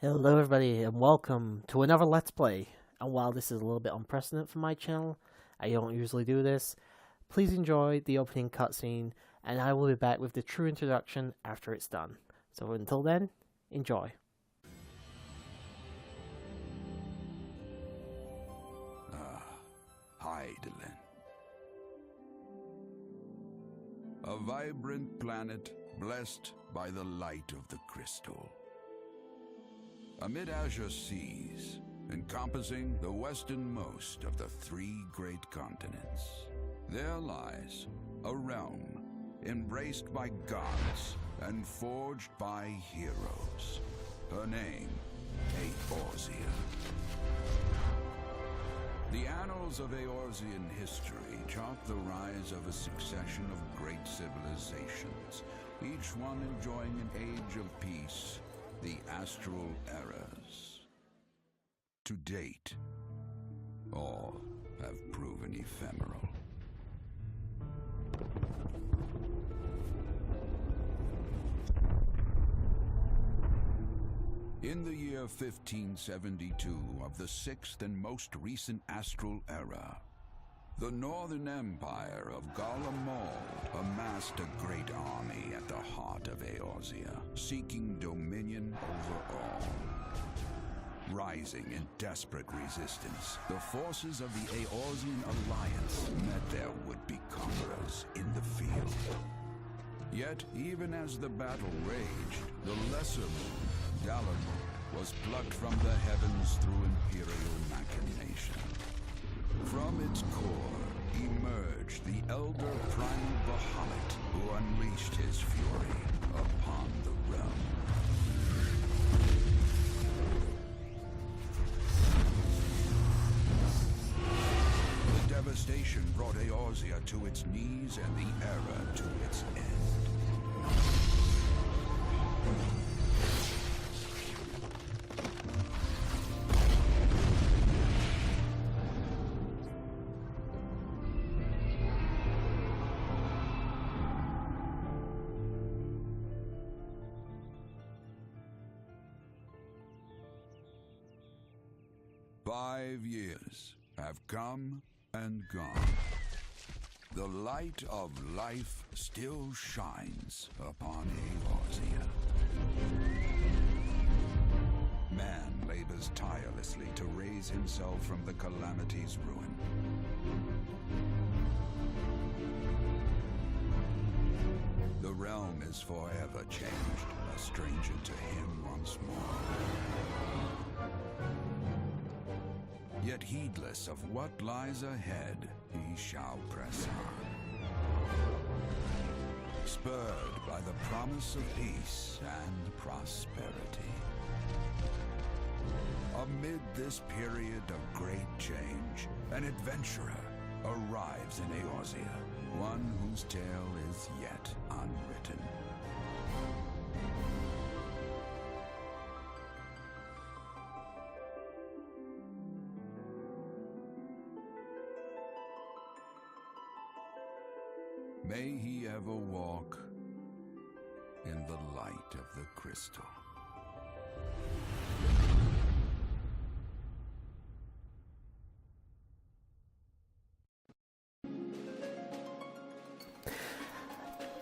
Hello everybody and welcome to another Let's Play. And while this is a little bit unprecedented for my channel, I don't usually do this, please enjoy the opening cutscene and I will be back with the true introduction after it's done. So until then, enjoy. Heidelin. A vibrant planet blessed by the light of the crystal. Amid azure seas, encompassing the westernmost of the three great continents, there lies a realm embraced by gods and forged by heroes. Her name, Eorzea. The annals of Eorzean history chart the rise of a succession of great civilizations, each one enjoying an age of peace, the astral eras. To date, all have proven ephemeral. In the year 1572 of the sixth and most recent astral era, the Northern Empire of Garlemald amassed a great army at the heart of Eorzea, seeking dominion over all. Rising in desperate resistance, the forces of the Eorzean alliance met their would-be conquerors in the field. Yet, even as the battle raged, the lesser moon, Dalamud, was plucked from the heavens through imperial machination. From its core emerged the elder primal Bahamut, who unleashed his fury upon the realm. The devastation brought Eorzea to its knees and the era to its end. 5 years have come and gone. The light of life still shines upon Eorzea. Man labors tirelessly to raise himself from the calamity's ruin. The realm is forever changed, a stranger to him once more. Yet heedless of what lies ahead, he shall press on. Spurred by the promise of peace and prosperity. Amid this period of great change, an adventurer arrives in Eorzea, one whose tale is yet unwritten. May he ever walk in the light of the crystal.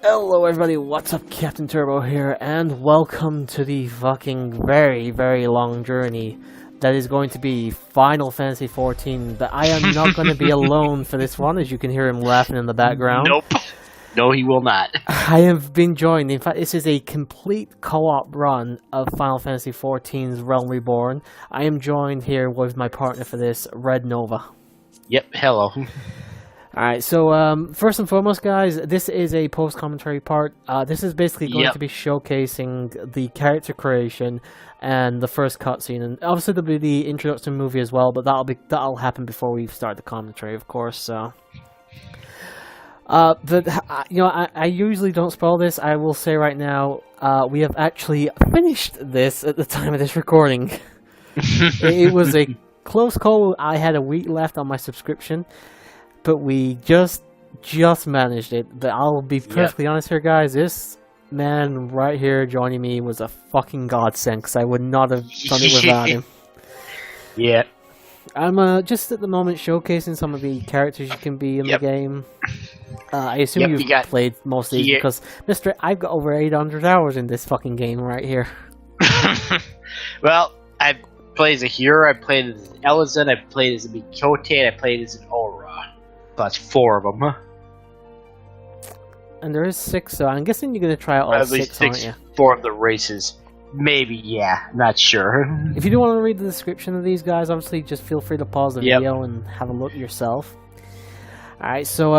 Hello everybody, what's up? CaptainTurbo here, and welcome to the fucking very long journey that is going to be Final Fantasy XIV, but I am not going to be alone for this one, as you can hear him laughing in the background. Nope. No, he will not. I have been joined. In fact, this is a complete co-op run of Final Fantasy XIV's Realm Reborn. I am joined here with my partner for this, RedNova. Yep, hello. Alright, so first and foremost, guys, this is a post-commentary part. This is basically going to be showcasing the character creation and the first cutscene, and obviously there'll be the introduction movie as well, but that'll happen before we start the commentary, of course. So, I usually don't spoil this. I will say right now, we have actually finished this at the time of this recording. It was a close call. I had a week left on my subscription, but we just managed it. But I'll be perfectly honest here, guys. This man right here joining me was a fucking godsend, because I would not have done it without him. Yeah. I'm just at the moment showcasing some of the characters you can be in the game. I assume you've played most of these because, Mister, I've got over 800 hours in this fucking game right here. Well, I played as a hero, I played as an Elizan, I played as a Mikote, and I played as an Aura. That's 4 of them. Huh? And there is 6, so I'm guessing you're going to try out all 6, aren't you? 4 of the races. Maybe, yeah. Not sure. If you do want to read the description of these guys, obviously just feel free to pause the video and have a look yourself. Alright, so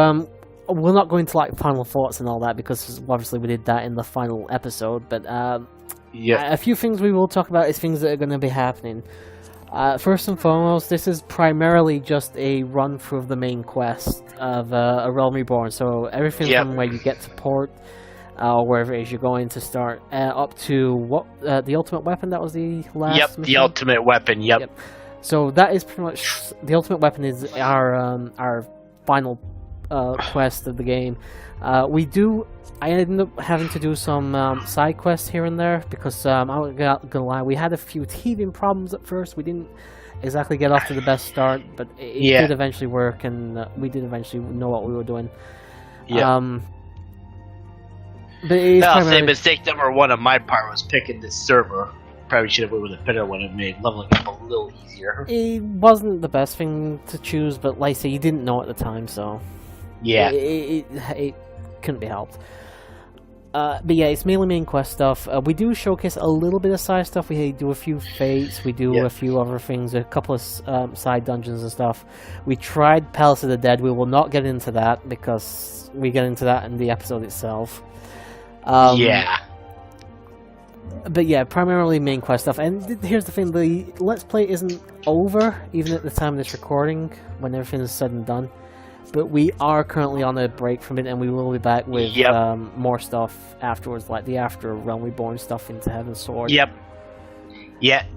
we're not going to like final thoughts and all that, because obviously we did that in the final episode, but a few things we will talk about is things that are going to be happening. First and foremost, this is primarily just a run through of the main quest of A Realm Reborn, so everything from where you get to port, or wherever it is you're going to start, up to what the ultimate weapon. That was the last mission? The ultimate weapon. Yep. So that is pretty much the ultimate weapon is our final quest of the game. I ended up having to do some side quests here and there because I'm not gonna lie, we had a few teething problems at first. We didn't exactly get off to the best start, but it did eventually work, and we did eventually know what we were doing. But say mistake number 1 on my part was picking this server. Probably should have went with a better one and made leveling up a little easier. It wasn't the best thing to choose, but like I say, you didn't know at the time, so it couldn't be helped. But yeah, it's mainly main quest stuff. We do showcase a little bit of side stuff. We do a few fates, we do a few other things, a couple of side dungeons and stuff. We tried Palace of the Dead. We will not get into that because we get into that in the episode itself. But yeah, primarily main quest stuff. And here's the thing, the Let's Play isn't over, even at the time of this recording, when everything is said and done. But we are currently on a break from it, and we will be back with more stuff afterwards, like the After Realm Reborn stuff into Heaven's Sword. Yeah,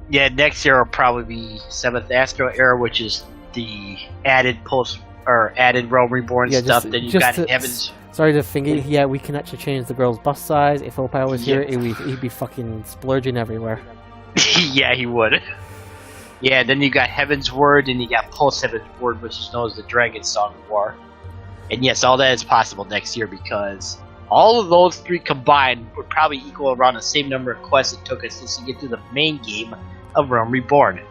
next year will probably be 7th Astral Era, which is the added Realm Reborn stuff. Then you got Heaven's... Sorry to finger. Yeah, we can actually change the girl's bust size. If Opal was here, he'd be fucking splurging everywhere. Yeah, he would. Yeah, then you got Heaven's Word, and you got Pulse Heaven's Word, which is known as the Dragon Song of War. And yes, all that is possible next year because all of those 3 combined would probably equal around the same number of quests it took us just to get through the main game of Realm Reborn.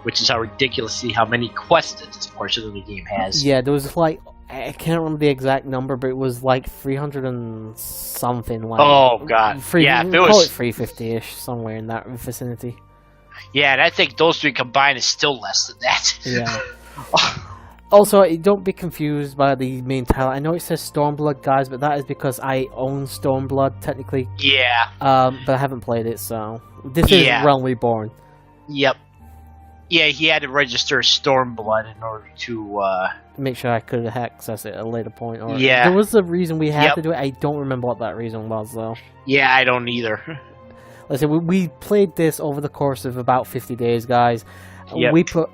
Which is how ridiculously how many quests this portion of the game has. Yeah, there was like... I can't remember the exact number, but it was like 300 and something. Like, oh god, yeah, it was 350-ish, somewhere in that vicinity. Yeah, and I think those 3 combined is still less than that. Yeah. Also, don't be confused by the main title. I know it says Stormblood, guys, but that is because I own Stormblood technically. Yeah. But I haven't played it, so this is Realm Reborn. Yep. Yeah, he had to register Stormblood in order to make sure I could access it at a later point. Or there was a reason we had to do it. I don't remember what that reason was, though. Yeah, I don't either. Listen, we played this over the course of about 50 days, guys. We put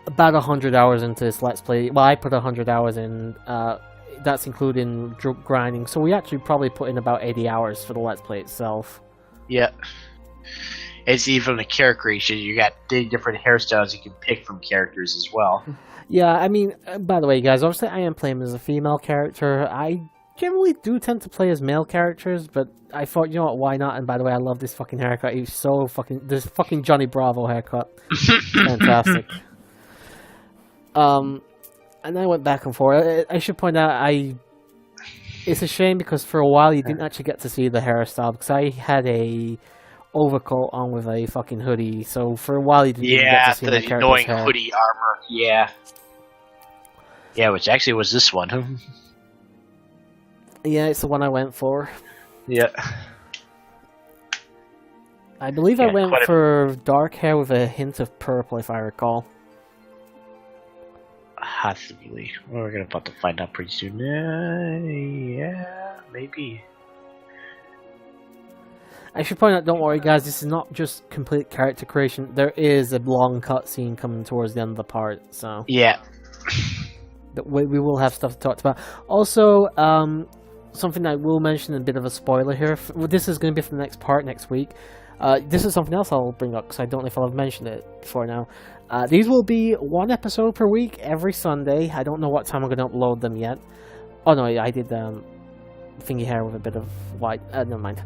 about 100 hours into this Let's Play. Well, I put 100 hours in. That's including grinding. So we actually probably put in about 80 hours for the Let's Play itself. Yeah. And see, from the character creation, you got different hairstyles you can pick from characters as well. Yeah, I mean, by the way, guys, obviously I am playing as a female character. I generally do tend to play as male characters, but I thought, you know what, why not? And by the way, I love this fucking haircut. He's so fucking... This fucking Johnny Bravo haircut. Fantastic. And I went back and forth. I should point out, it's a shame because for a while you didn't actually get to see the hairstyle, because I had a overcoat on with a fucking hoodie, so for a while you didn't get to see the annoying hoodie armor. Yeah, which actually was this one. Yeah, it's the one I went for. Yeah. I believe I went for dark hair with a hint of purple, if I recall. Possibly. We're about to find out pretty soon. Yeah, maybe. I should point out, don't worry guys, this is not just complete character creation. There is a long cutscene coming towards the end of the part, so... Yeah. We will have stuff to talk about. Also, something I will mention, a bit of a spoiler here. This is going to be for the next part next week. This is something else I'll bring up because I don't know if I've mentioned it before now. These will be one episode per week every Sunday. I don't know what time I'm going to upload them yet. Oh no, I did thingy hair with a bit of white. Never mind.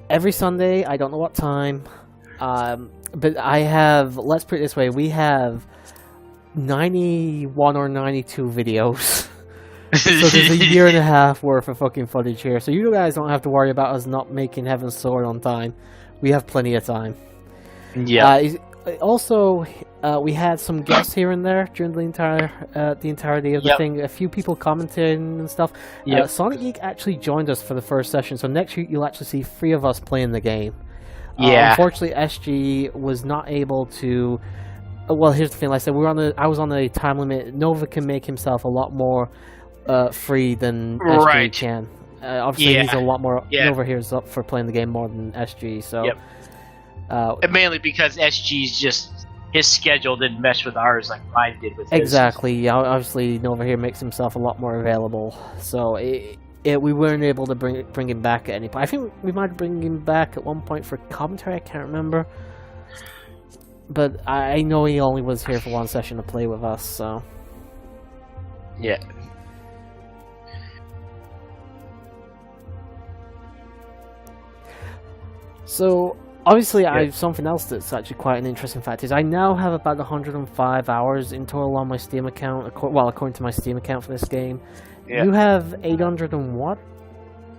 Every Sunday, I don't know what time. But I have, let's put it this way, we have 91 or 92 videos. So there's a year and a half worth of fucking footage here. So you guys don't have to worry about us not making Heaven's Sword on time. We have plenty of time. Yeah. Also, we had some guests here and there during the entirety of the thing. A few people commenting and stuff. Sonic Geek actually joined us for the first session. So next week you'll actually see 3 of us playing the game. Unfortunately, SG was not able to. Well, here's the thing. Like I said, I was on a time limit. Nova can make himself a lot more free than SG can. Obviously, he's a lot more. Nova here is up for playing the game more than SG. So, and mainly because SG's just his schedule didn't mesh with ours like mine did with his. Exactly. Obviously, Nova here makes himself a lot more available. So we weren't able to bring him back at any point. I think we might bring him back at one point for commentary. I can't remember. But I know he only was here for one session to play with us, so... Yeah. So, obviously, something else that's actually quite an interesting fact is I now have about 105 hours in total on my Steam account, according to my Steam account for this game. Yeah. You have 800 and what?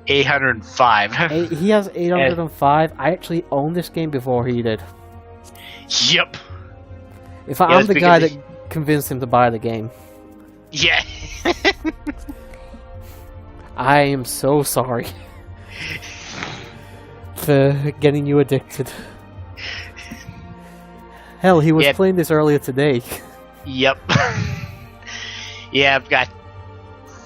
805. He has 805. I actually owned this game before he did. Yep. I'm the guy that convinced him to buy the game. Yeah. I am so sorry for getting you addicted. Hell, he was playing this earlier today. Yep. Yeah, I've got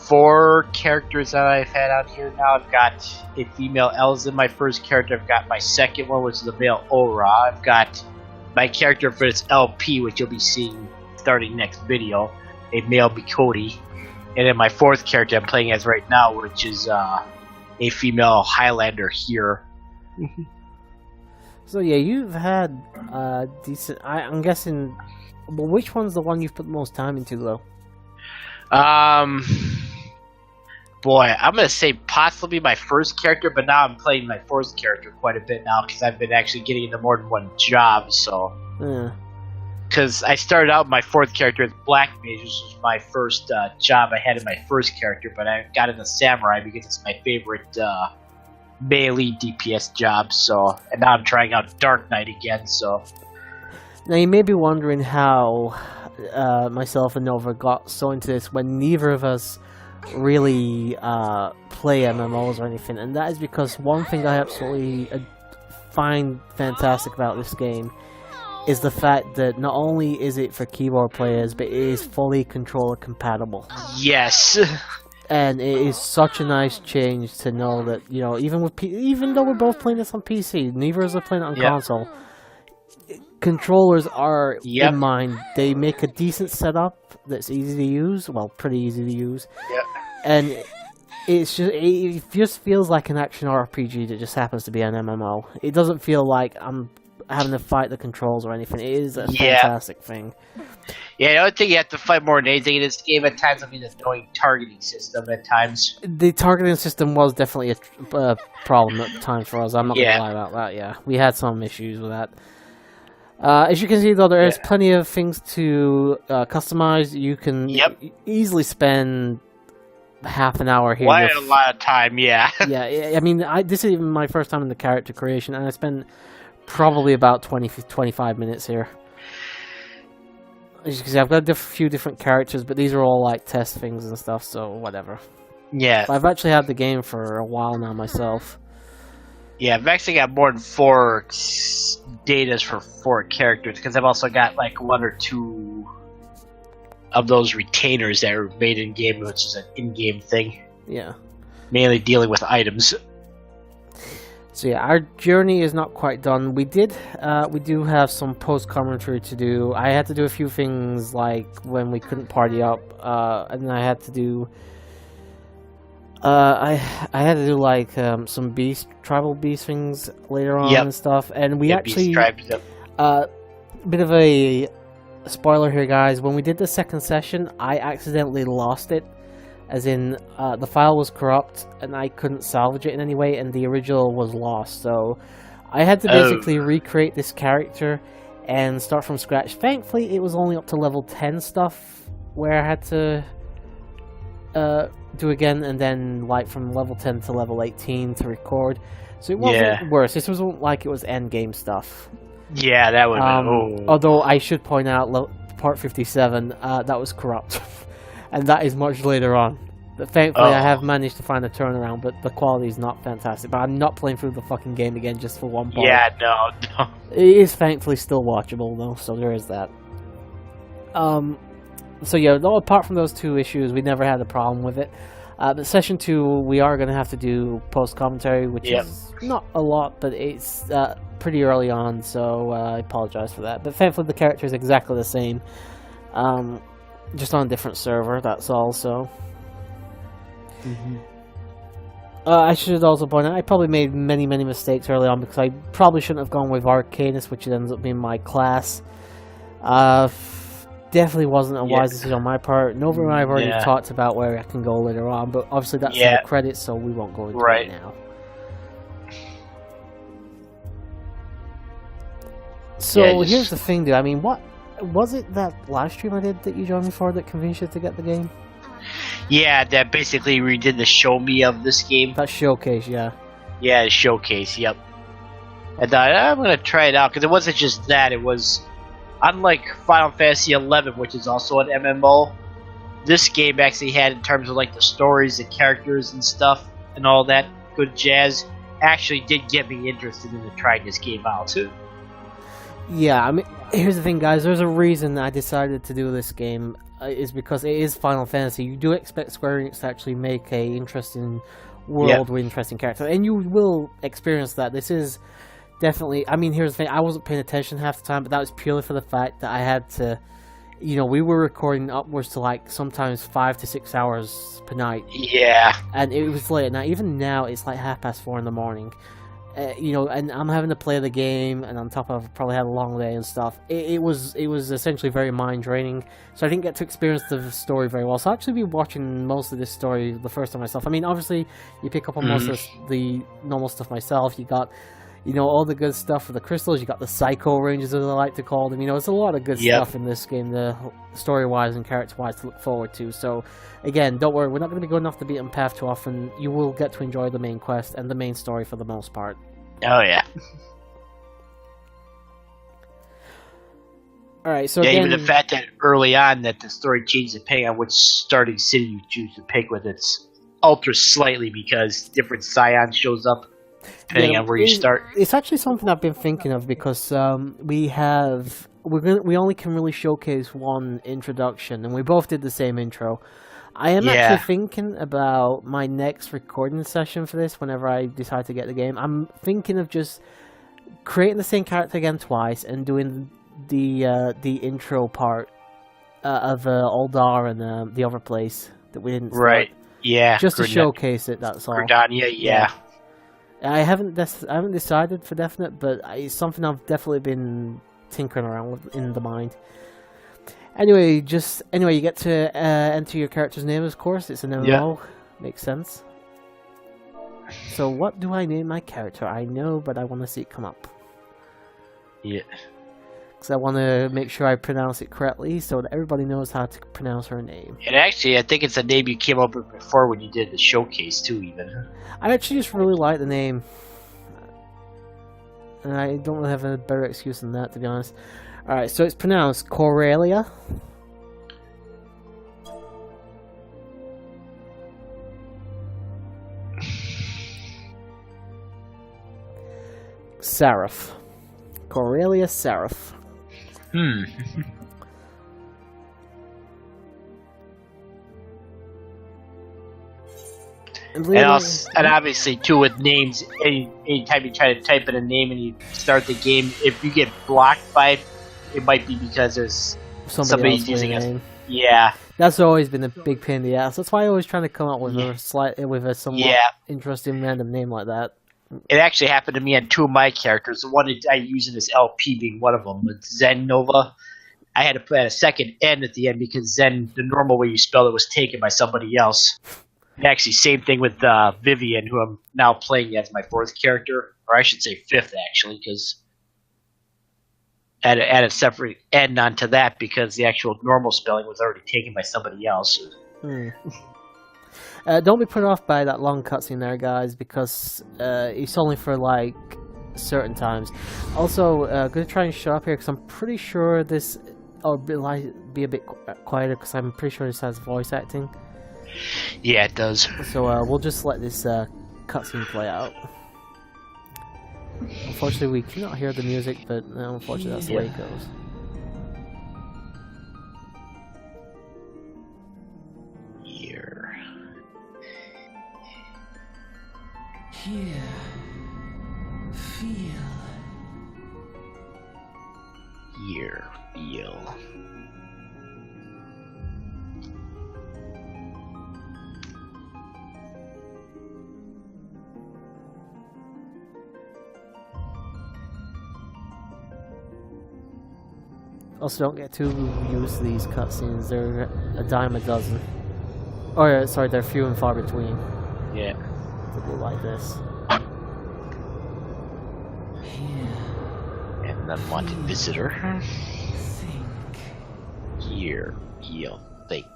4 characters that I've had out here now. I've got a female Elza, my first character. I've got my second one, which is a male Aura. I've got my character for this LP, which you'll be seeing starting next video, a male Bikoti. And then my 4th character I'm playing as right now, which is a female Highlander here. So yeah, you've had decent... I'm guessing... Well, which one's the one you've put the most time into, though? Boy, I'm going to say possibly my first character, but now I'm playing my 4th character quite a bit now because I've been actually getting into more than one job, so... Because I started out my 4th character as Black Mage, which was my first job I had in my first character, but I got into Samurai because it's my favorite melee DPS job, so... And now I'm trying out Dark Knight again, so... Now you may be wondering how myself and Nova got so into this when neither of us really play MMOs or anything, and that is because one thing I absolutely find fantastic about this game is the fact that not only is it for keyboard players, but it is fully controller compatible. Yes. And it is such a nice change to know that, you know, even though we're both playing this on PC, neither of us are playing it on console, controllers are in mind. They make a decent setup that's easy to use, well, pretty easy to use. Yep. And it just feels like an action RPG that just happens to be an MMO. It doesn't feel like I'm having to fight the controls or anything. It is a fantastic thing. Yeah, the only thing you have to fight more than anything in this game at times, I mean, the annoying targeting system at times. The targeting system was definitely a problem at times for us. I'm not going to lie about that, we had some issues with that. As you can see, though, there is plenty of things to customize. You can easily spend half an hour here. Quite a lot of time, yeah. I mean, this is even my first time in the character creation, and I spent probably about 25 minutes here. As you can see, I've got a few different characters, but these are all like test things and stuff, so whatever. Yeah. But I've actually had the game for a while now myself. Yeah, I've actually got more than 4 datas for 4 characters, because I've also got like 1 or 2 of those retainers that are made in-game, which is an in-game thing. Yeah. Mainly dealing with items. So yeah, our journey is not quite done. We do have some post-commentary to do. I had to do a few things, like when we couldn't party up, and I had to do I had to do like some tribal beast things later on and stuff, and we actually bit of a spoiler here, guys. When we did the second session, I accidentally lost it, as in the file was corrupt and I couldn't salvage it in any way, and the original was lost. So I had to basically recreate this character and start from scratch. Thankfully, it was only up to level 10 stuff where I had to do again, and then like from level 10 to level 18 to record. So it wasn't worse. This wasn't like it was end game stuff. Yeah, that would have been... Although I should point out, part 57, that was corrupt. And that is much later on. But thankfully, I have managed to find a turnaround, but the quality is not fantastic. But I'm not playing through the fucking game again just for one part. Yeah, no. It is thankfully still watchable, though, so there is that. So yeah, though, apart from those two issues, we never had a problem with it. But session 2, we are going to have to do post-commentary, which is not a lot, but it's pretty early on, so I apologize for that. But thankfully, the character is exactly the same, just on a different server, that's all, so... I should also point out, I probably made many mistakes early on, because I probably shouldn't have gone with Arcanist, which ends up being my class. Definitely wasn't a wise decision on my part. Nova and I have already talked about where I can go later on, but obviously that's in the credits, so we won't go into it now. So here's the thing, dude. I mean, what was it that live stream I did that you joined me for that convinced you to get the game? Yeah, that basically redid the show me of this game. That showcase, yeah. Yeah, the showcase, yep. I thought, I'm going to try it out, because it wasn't just that, it was... Unlike Final Fantasy XI, which is also an MMO, this game actually had, in terms of like the stories, the characters and stuff, and all that good jazz, actually did get me interested in trying this game out too. Yeah, I mean, here's the thing, guys. There's a reason I decided to do this game, is because it is Final Fantasy. You do expect Square Enix to actually make a interesting world with interesting characters, and you will experience that. This is definitely, I mean, here's the thing, I wasn't paying attention half the time, but that was purely for the fact that I had to, you know, we were recording upwards to like sometimes 5 to 6 hours per night. Yeah. And it was late. Now, even now, it's like 4:30 in the morning. You know, and I'm having to play the game, and on top of it, probably had a long day and stuff. It was essentially very mind draining, so I didn't get to experience the story very well. So I'll actually be watching most of this story the first time myself. I mean, obviously, you pick up on most of the normal stuff myself. You got, you know, all the good stuff for the crystals. You got the Psycho Rangers, as I like to call them. You know, there's a lot of good stuff in this game, the story-wise and character-wise, to look forward to. So, again, don't worry, we're not going to be going off the beaten path too often. You will get to enjoy the main quest and the main story for the most part. Oh, yeah. Alright, so again, even the fact that early on that the story changes depending on which starting city you choose to pick with, it's altered slightly because different Scion shows up depending on where you start. It's actually something I've been thinking of because we only can really showcase one introduction, and we both did the same intro. I am actually thinking about my next recording session for this whenever I decide to get the game. I'm thinking of just creating the same character again twice and doing the intro part of Uldar and the other place that we didn't start. Right, yeah. Just to showcase it, that's all. Gridania, yeah. I haven't decided for definite, but it's something I've definitely been tinkering around with in the mind. Anyway, you get to enter your character's name, of course. It's an MMO. Makes sense. So what do I name my character? I know, but I want to see it come up. Yeah. Because I want to make sure I pronounce it correctly so that everybody knows how to pronounce her name. And actually, I think it's a name you came up with before when you did the showcase, too, even. I actually just really like the name. And I don't really have a better excuse than that, to be honest. Alright, so it's pronounced Corelia. Seraph. Corelia Seraph. And obviously, too, with names, anytime you try to type in a name and you start the game, if you get blocked by it, it might be because there's somebody using it. Yeah. That's always been a big pain in the ass. That's why I always trying to come up with a somewhat interesting random name like that. It actually happened to me on 2 of my characters. The one I use in this LP being one of them, with XIV. I had to put a second N at the end because Zen, the normal way you spell it, was taken by somebody else. And actually, same thing with Vivian, who I'm now playing as my 4th character, or I should say 5th actually, because add a separate N onto that because the actual normal spelling was already taken by somebody else. Don't be put off by that long cutscene there, guys, because it's only for like certain times. Also, gonna try and shut up here because I'm pretty sure this will be a bit quieter because I'm pretty sure this has voice acting. Yeah, it does. So we'll just let this cutscene play out. Unfortunately, we cannot hear the music, but unfortunately, that's the way it goes. Here, feel. Here, feel. Also, don't get too used to these cutscenes. They're a dime a dozen. Or, sorry, they're few and far between. Yeah. To be like this. And unwanted visitor. Think. Here, you'll think.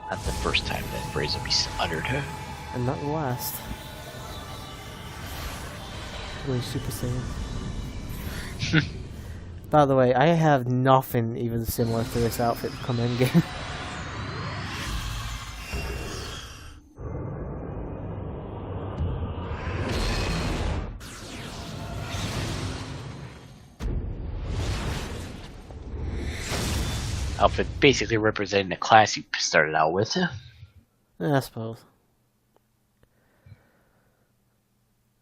Not the first time that phrase will be uttered. And not the last. Really Super Saiyan. By the way, I have nothing even similar to this outfit come endgame. Outfit basically representing the class you started out with. I suppose.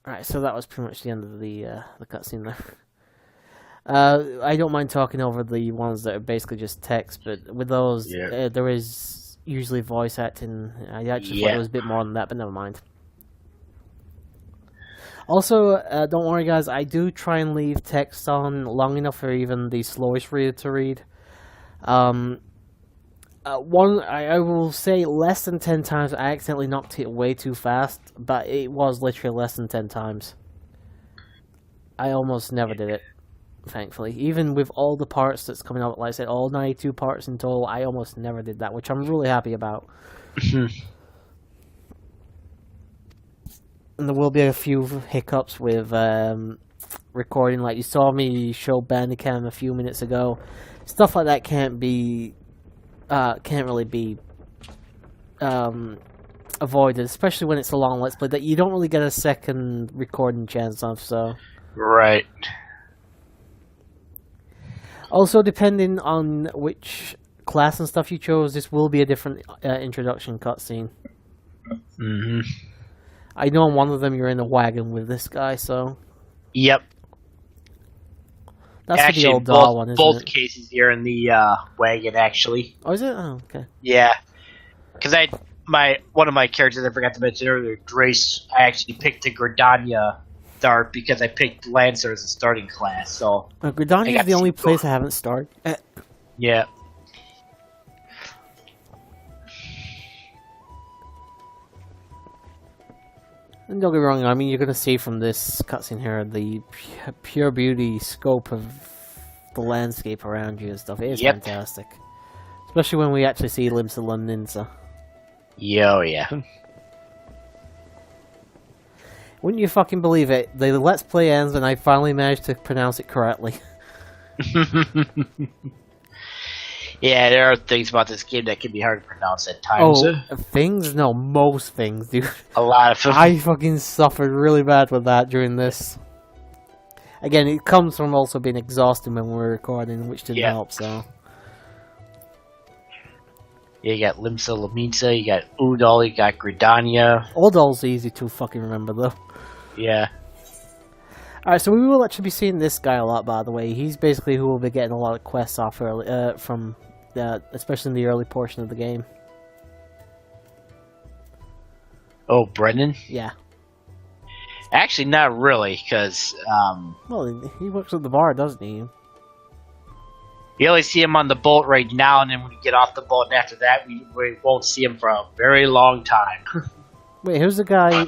Alright, so that was pretty much the end of the cutscene there. I don't mind talking over the ones that are basically just text, but with those, there is usually voice acting. I actually thought it was a bit more than that, but never mind. Also, don't worry guys, I do try and leave text on long enough for even the slowest reader to read. I will say less than 10 times I accidentally knocked it way too fast, but it was literally less than 10 times. I almost never did it, thankfully. Even with all the parts that's coming out, like I said, all 92 parts in total, I almost never did that, which I'm really happy about. And there will be a few hiccups with recording, like you saw me show Bandicam a few minutes ago. Stuff like that can't really be avoided, especially when it's a long Let's Play that you don't really get a second recording chance of, so... Right. Also, depending on which class and stuff you chose, this will be a different introduction cutscene. I know on one of them you're in a wagon with this guy, so... Yep. That's actually, the old doll one, isn't both it? cases you're in the wagon, actually. Oh, is it? Oh, okay. Yeah. Because one of my characters I forgot to mention earlier, Drace, I actually picked the Gridania start because I picked Lancer as a starting class, so... Gridania is the only place I haven't started. Yeah. And don't get me wrong, I mean, you're going to see from this cutscene here the pure beauty scope of the landscape around you and stuff. It is fantastic. Especially when we actually see Limsa Ninja. Yeah. Wouldn't you fucking believe it? The Let's Play ends and I finally managed to pronounce it correctly. Yeah, there are things about this game that can be hard to pronounce at times. Oh, things? No, most things, dude. A lot of them. I fucking suffered really bad with that during this. Again, it comes from also being exhausted when we were recording, which didn't help, so... Yeah, you got Limsa Laminsa, you got Udall, you got Gridania. Udall's easy to fucking remember, though. Yeah. Alright, so we will actually be seeing this guy a lot, by the way. He's basically who will be getting a lot of quests off early, from, especially in the early portion of the game. Oh, Brendan? Yeah. Actually, not really, because Well, he works at the bar, doesn't he? you only see him on the boat right now, and then when we get off the boat, and after that, we won't see him for a very long time. Wait, who's the guy?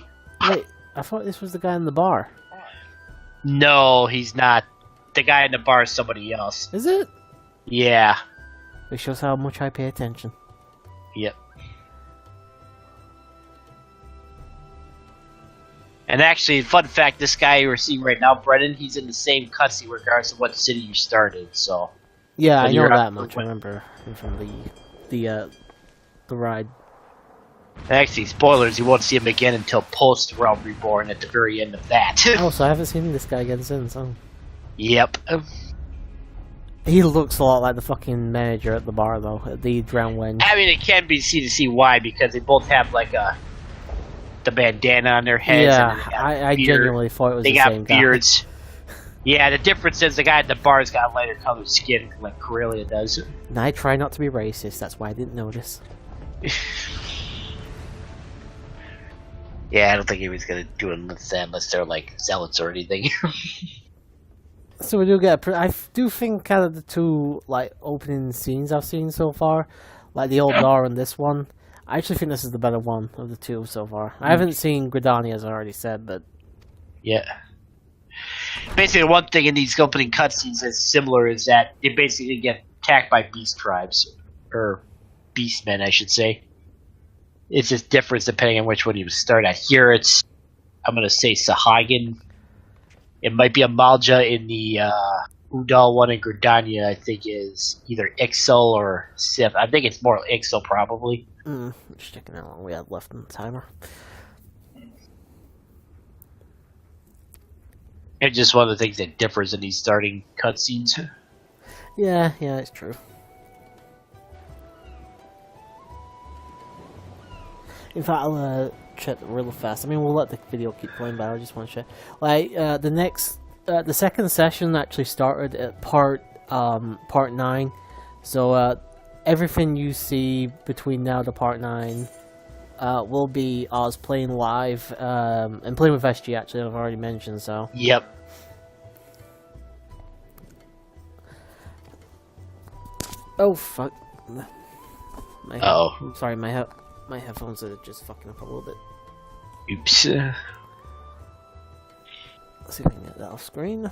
Wait, I thought this was the guy in the bar. No, he's not. The guy in the bar is somebody else. Is it? Yeah. It shows how much I pay attention. Yep. And actually, fun fact, this guy you're seeing right now, Brendan, he's in the same cutscene regardless of what city you started, so... Yeah, I know you're that much. I remember from the ride. Actually, spoilers, you won't see him again until post Realm Reborn at the very end of that. Oh, so I haven't seen this guy again since, oh. Yep. He looks a lot like the fucking manager at the bar, though, at the Drowned Wench. I mean, it can be seen to see why, because they both have, like, the bandana on their heads. Yeah, and I genuinely thought it was they the got same guy. beards. Yeah, the difference is the guy at the bar's got lighter colored skin, like Corellia does. And I try not to be racist, that's why I didn't notice. Yeah, I don't think he was gonna do it unless they're like zealots or anything. So we do get. I do think out of the two like opening scenes I've seen so far, like the old door and this one, I actually think this is the better one of the two so far. I haven't seen Gridani, as I already said, but yeah. Basically, one thing in these opening cutscenes that's similar is that they basically get attacked by beast tribes or beastmen, I should say. It's just different depending on which one you start at. Here, it's I'm gonna say Sahagin. It might be a Malja in the Udal one in Gridania, I think is either Ixo or Sif. I think it's more Ixo, probably. Just checking how long we have left on the timer. It's just one of the things that differs in these starting cutscenes. Yeah, it's true. In fact, I'll check real fast. I mean, we'll let the video keep playing, but I just want to check. Like, the second session actually started at part 9. So, everything you see between now to part 9 will be us playing live, and playing with SG, actually, I've already mentioned, so. Yep. Oh, fuck. Uh-oh. Sorry, my headphones are just fucking up a little bit. Oops. Let's see if we can get that off screen.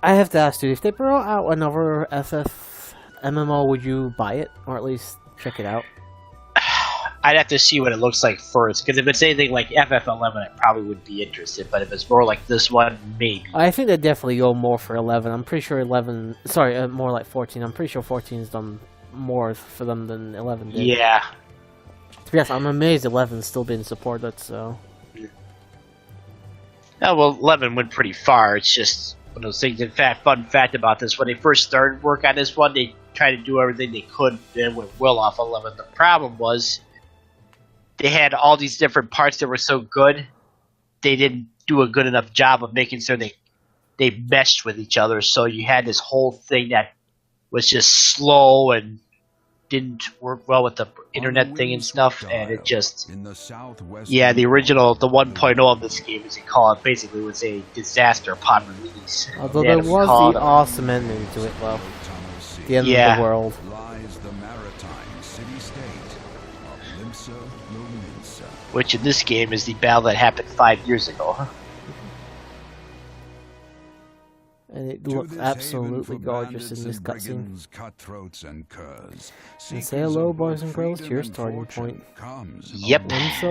I have to ask you, if they brought out another FF MMO, would you buy it? Or at least check it out? I'd have to see what it looks like first, because if it's anything like FF11, I probably would be interested, but if it's more like this one, maybe. I think they'd definitely go more for 11. I'm pretty sure 11... Sorry, more like 14. I'm pretty sure 14's done more for them than 11 did. Yeah. To be honest, I'm amazed 11's still being supported, so... Oh, well, 11 went pretty far. It's just one of those things. In fact, fun fact about this, when they first started work on this one, they tried to do everything they could, and it went well off 11. The problem was... they had all these different parts that were so good, they didn't do a good enough job of making sure they meshed with each other. So you had this whole thing that was just slow and didn't work well with the internet thing and stuff. And it just, yeah, the original, the 1.0 of this game, as you call it, basically was a disaster upon release. Although there was the awesome ending to it, though. The end of the world. Which in this game is the battle that happened 5 years ago. And it looks absolutely gorgeous in this cutscene. And say hello, boys and girls, to your starting point. Yep. Limsa.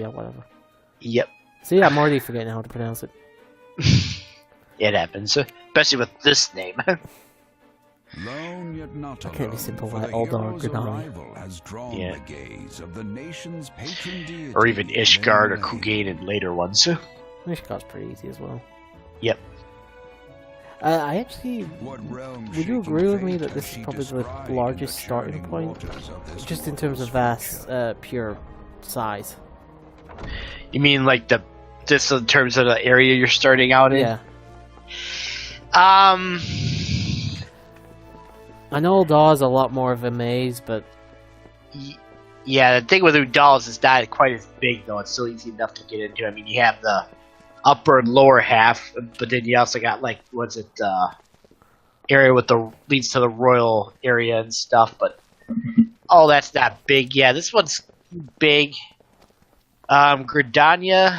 Or whatever. Yep. See, I'm already forgetting how to pronounce it. It happens, especially with this name. Lone yet not I can't be simple like Aldar Gridani. Yeah. Or even Ishgard or Kugain in later ones. Ishgard's pretty easy as well. Yep. I actually... What realm Would you agree with me that this is probably the largest starting point? Just in terms of vast, pure size. You mean like just in terms of the area you're starting out in? Yeah. I know Udal's a lot more of a maze, but... Yeah, the thing with Udal is it's not quite as big, though. It's still easy enough to get into. I mean, you have the upper and lower half, but then you also got, like, area with the leads to the royal area and stuff, but that's not big. Yeah, this one's big. Gridania,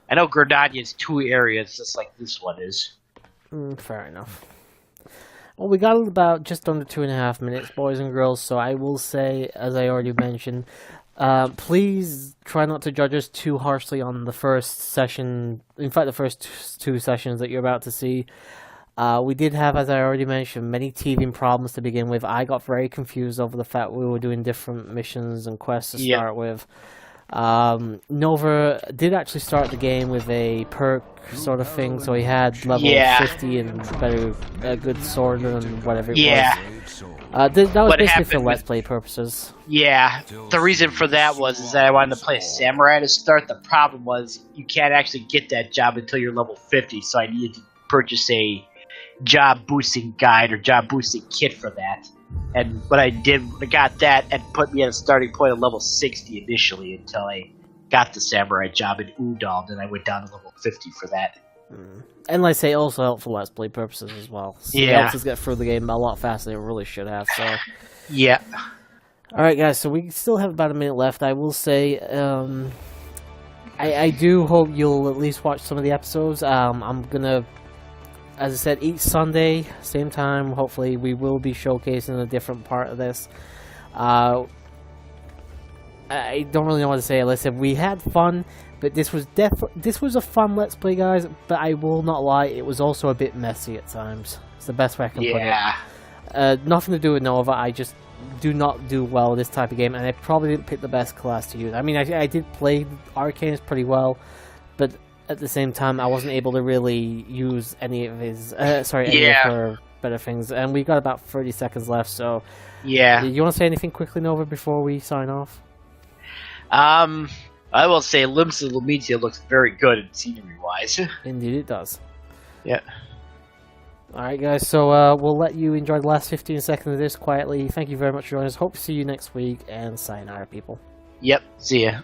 I know Gridania is 2 areas, just like this one is. Fair enough. Well, we got about just under 2.5 minutes, boys and girls, so I will say, as I already mentioned, please try not to judge us too harshly on the first session, in fact the first 2 sessions that you're about to see. We did have, as I already mentioned, many teething problems to begin with. I got very confused over the fact we were doing different missions and quests to start with. Nova did actually start the game with a perk sort of thing, so he had level 50 and a good sword and whatever it was. That was basically for Let's Play purposes. Yeah, the reason for that was that I wanted to play a samurai to start. The problem was you can't actually get that job until you're level 50, so I needed to purchase a job boosting guide or job boosting kit for that. And what I did, I got that and put me at a starting point of level 60 initially until I got the samurai job in Udal. Then I went down to level 50 for that. And like I say, also helped for Let's Play purposes as well. So it helps us get through the game a lot faster than it really should have. So yeah. Alright guys, so we still have about a minute left. I will say, I do hope you'll at least watch some of the episodes. I'm gonna... As I said, each Sunday, same time, hopefully we will be showcasing a different part of this. I don't really know what to say. Like I said, we had fun, but this was a fun Let's Play, guys, but I will not lie, it was also a bit messy at times. It's the best way I can put it. Nothing to do with Nova, I just do not do well with this type of game, and I probably didn't pick the best class to use. I mean, I did play Arcanes pretty well, but... at the same time, I wasn't able to really use any of his, any of her better things, and we got about 30 seconds left, so... Yeah. You want to say anything quickly, Nova, before we sign off? I will say Limbs of Lumitia looks very good in scenery-wise. Indeed it does. Yeah. Alright guys, so we'll let you enjoy the last 15 seconds of this quietly. Thank you very much for joining us. Hope to see you next week, and sayonara, people. Yep, see ya.